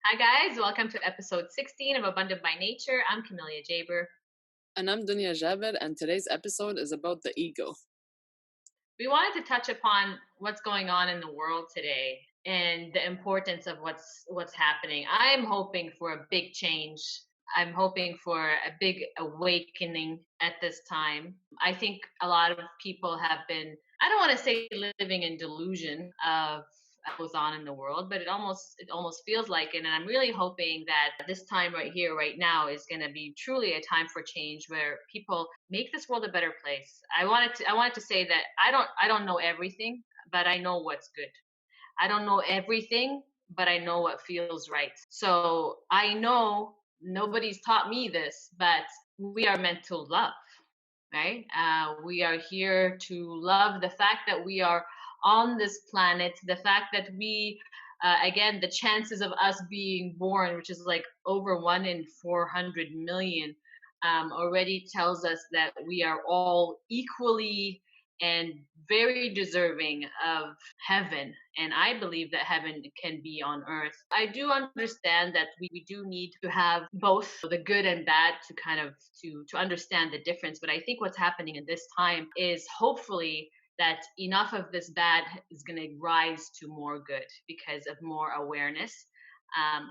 Hi, guys. Welcome to episode 16 of Abundant by Nature. I'm Camelia Jaber. And I'm Dunya Jaber, and today's episode is about the ego. We wanted to touch upon what's going on in the world today and the importance of what's happening. I'm hoping for a big change. I'm hoping for a big awakening at this time. I think a lot of people have been, I don't want to say living in delusion of what goes on in the world, but it almost feels like it. And I'm really hoping that this time right here, right now, is going to be truly a time for change where people make this world a better place. I wanted to say that I don't know everything, but I know what's good. I don't know everything, but I know what feels right. So I know nobody's taught me this, but we are meant to love, right? We are here to love the fact that we are on this planet, the fact that again, the chances of us being born, which is like over 1 in 400 million, already tells us that we are all equally and very deserving of heaven. And I believe that heaven can be on earth. I do understand that we do need to have both the good and bad to kind of to understand the difference. But I think what's happening in this time is hopefully that enough of this bad is going to rise to more good because of more awareness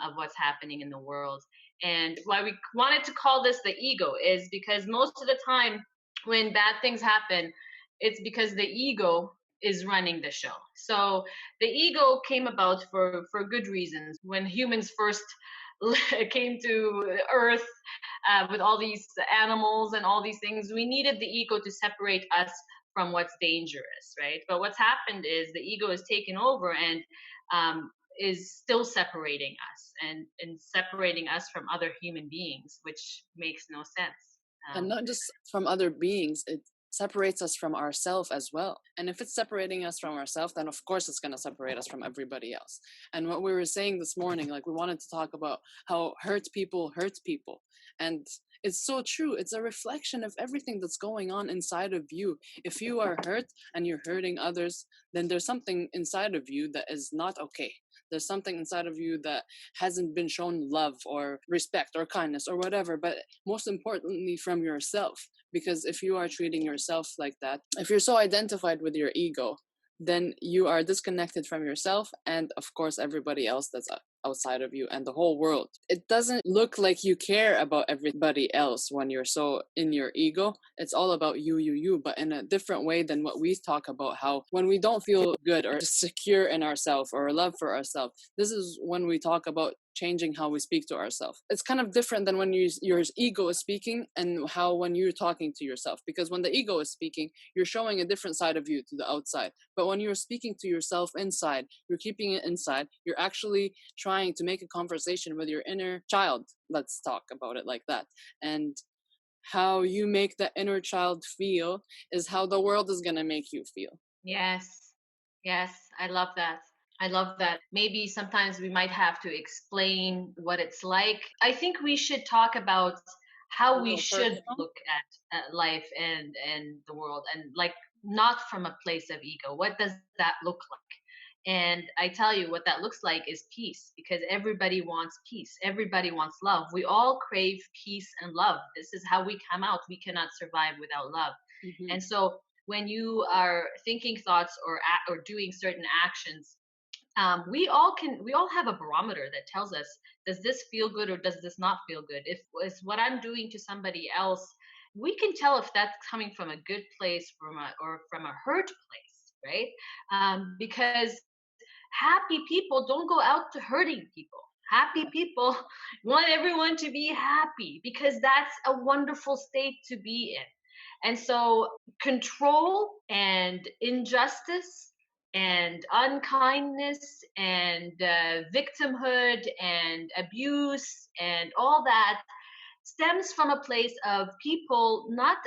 of what's happening in the world. And why we wanted to call this the ego is because most of the time when bad things happen, it's because the ego is running the show. So the ego came about for good reasons. When humans first came to Earth with all these animals and all these things, we needed the ego to separate us from what's dangerous, right? But what's happened is the ego has taken over and is still separating us and separating us from other human beings, which makes no sense. And not just from other beings, it separates us from ourselves as well. And if it's separating us from ourselves, then of course it's going to separate us from everybody else. And what we were saying this morning, like we wanted to talk about how hurt people hurt people. And it's so true. It's a reflection of everything that's going on inside of you. If you are hurt and you're hurting others, then there's something inside of you that is not okay. There's something inside of you that hasn't been shown love or respect or kindness or whatever, but most importantly from yourself. Because if you are treating yourself like that, if you're so identified with your ego, then you are disconnected from yourself and of course everybody else that's outside of you and the whole world. It doesn't look like you care about everybody else when you're so in your ego. It's all about you, but in a different way than what we talk about, how when we don't feel good or secure in ourselves or love for ourselves, this is when we talk about changing how we speak to ourselves. It's kind of different than when your ego is speaking and how when you're talking to yourself. Because when the ego is speaking, you're showing a different side of you to the outside. But when you're speaking to yourself inside, you're keeping it inside. You're actually trying to make a conversation with your inner child. Let's talk about it like that. And how you make the inner child feel is how the world is going to make you feel. Yes, yes, I love that. I love that. Maybe sometimes we might have to explain what it's like. I think we should talk about A how we little should personal. look at life and the world, and like not from a place of ego. What does that look like? And I tell you, what that looks like is peace, because everybody wants peace. Everybody wants love. We all crave peace and love. This is how we come out. We cannot survive without love. Hmm. And so when you are thinking thoughts or doing certain actions, we all have a barometer that tells us, does this feel good or does this not feel good? If it's what I'm doing to somebody else, we can tell if that's coming from a good place or from a hurt place, right? Because happy people don't go out to hurting people. Happy people want everyone to be happy because that's a wonderful state to be in. And so, control and injustice and unkindness and victimhood and abuse and all that stems from a place of people not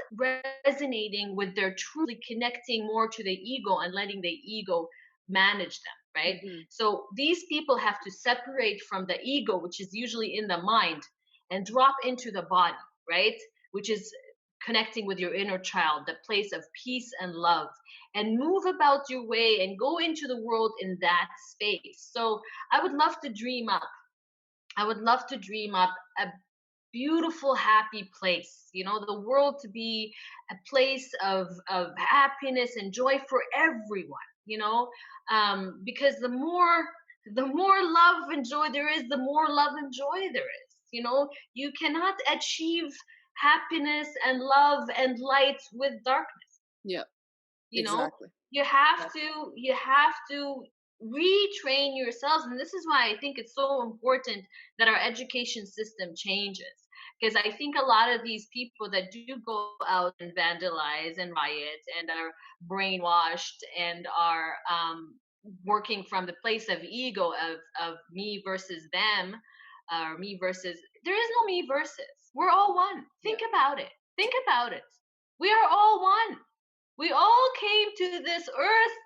resonating with their truly connecting more to the ego and letting the ego manage them, right? Hmm. So these people have to separate from the ego, which is usually in the mind, and drop into the body, right? Which is connecting with your inner child, the place of peace and love, and move about your way and go into the world in that space. So I would love to dream up I would love to dream up a beautiful, happy place. You know, the world to be a place of happiness and joy for everyone. You know, because the more love and joy there is, the more love and joy there is. You know, you cannot achieve happiness and love and light with darkness. Yeah, You know, exactly. you have Exactly. to retrain yourselves, and this is why I think it's so important that our education system changes, because I think a lot of these people that do go out and vandalize and riot and are brainwashed and are working from the place of ego of me versus them, or me versus, there is no me versus, we're all one. Yeah. Think about it. Think about it. We are all one. We all came to this earth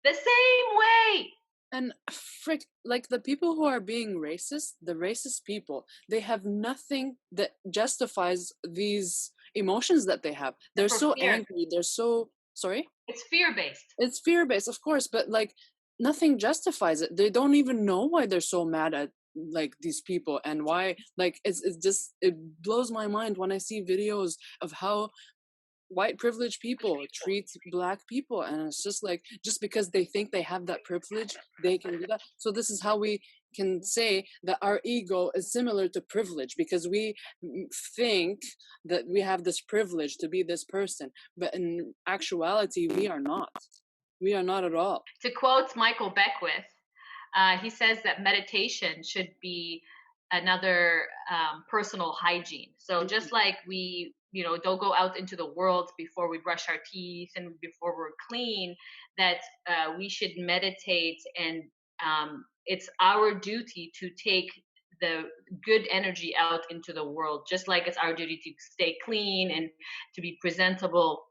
the same way. And frick, like the people who are being racist, the racist people, they have nothing that justifies these emotions that they have. They're For so fear. angry. They're so sorry. It's fear based. It's fear based, of course, but like nothing justifies it. They don't even know why they're so mad at like these people and why like it's just it blows my mind when I see videos of how white privileged people treat black people, and it's just like just because they think they have that privilege they can do that. So this is how we can say that our ego is similar to privilege, because we think that we have this privilege to be this person, but in actuality we are not. We are not at all. To quote Michael Beckwith, he says that meditation should be another personal hygiene. So Mhm. just like we, don't go out into the world before we brush our teeth and before we're clean, that we should meditate, and it's our duty to take the good energy out into the world, just like it's our duty to stay clean and to be presentable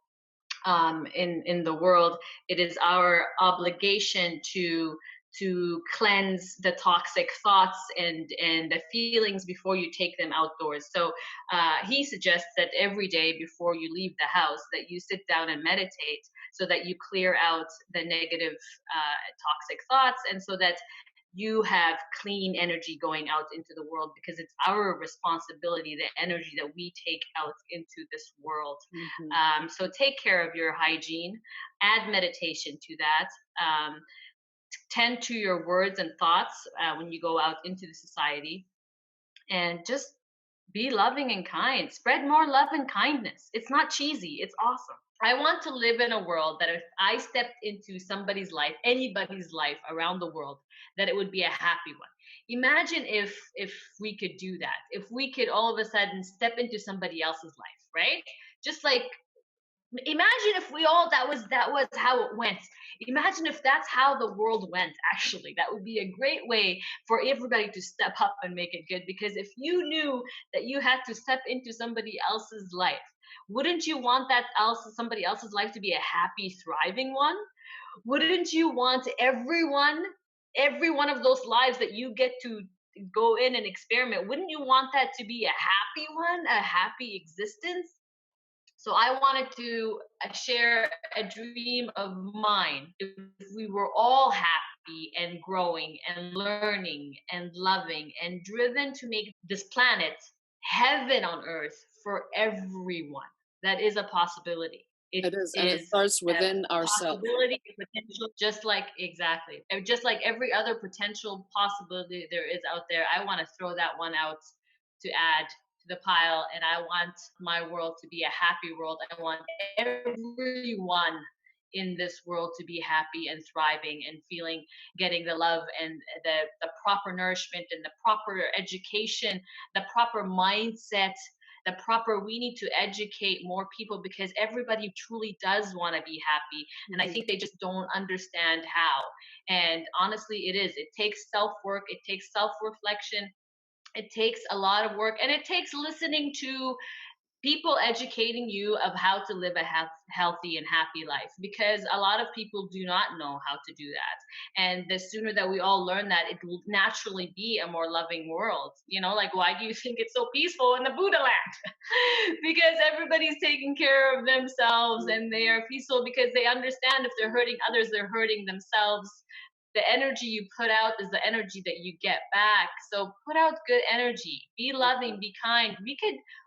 in the world. It is our obligation to cleanse the toxic thoughts and the feelings before you take them outdoors. So he suggests that every day before you leave the house, that you sit down and meditate, so that you clear out the negative toxic thoughts, and so that you have clean energy going out into the world, because it's our responsibility, the energy that we take out into this world. Mhm. So take care of your hygiene, add meditation to that, tend to your words and thoughts when you go out into the society, and just be loving and kind. Spread more love and kindness. It's not cheesy, it's awesome. I want to live in a world that if I stepped into somebody's life, anybody's life around the world, that it would be a happy one. Imagine if we could do that. If we could all of a sudden step into somebody else's life, right? Just like, imagine if we all, that was how it went. Imagine if that's how the world went. Actually, that would be a great way for everybody to step up and make it good, because if you knew that you had to step into somebody else's life, wouldn't you want that else somebody else's life to be a happy, thriving one? Wouldn't you want every one of those lives that you get to go in and experiment, wouldn't you want that to be a happy one, a happy existence? So I wanted to share a dream of mine. If we were all happy and growing and learning and loving and driven to make this planet heaven on earth for everyone, that is a possibility. It It is, and it is starts a within ourselves. possibility, a potential, just like, exactly, just like every other potential possibility there is out there. I want to throw that one out to add to the pile, and I want my world to be a happy world. I want everyone in this world to be happy and thriving and feeling, getting the love and the proper nourishment and the proper education, the proper mindset, the proper, we need to educate more people, because everybody truly does want to be happy, and I Mhm. think they just don't understand how. And honestly, it takes self work, it takes self reflection, it takes a lot of work, and it takes listening to people educating you of how to live a healthy and happy life, because a lot of people do not know how to do that, and the sooner that we all learn that, it will naturally be a more loving world. Like, why do you think it's so peaceful in the Buddha land? Because everybody's taking care of themselves and they are peaceful, because they understand if they're hurting others, they're hurting themselves. the energy you put out is the energy that you get back. So put out good energy, be loving, be kind.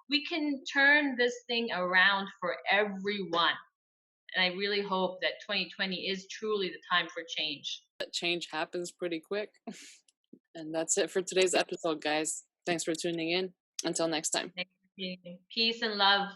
We can turn this thing around for everyone. And I really hope that 2020 is truly the time for change. That change happens pretty quick. And that's it for today's episode, guys. Thanks for tuning in. Until next time. Peace and love.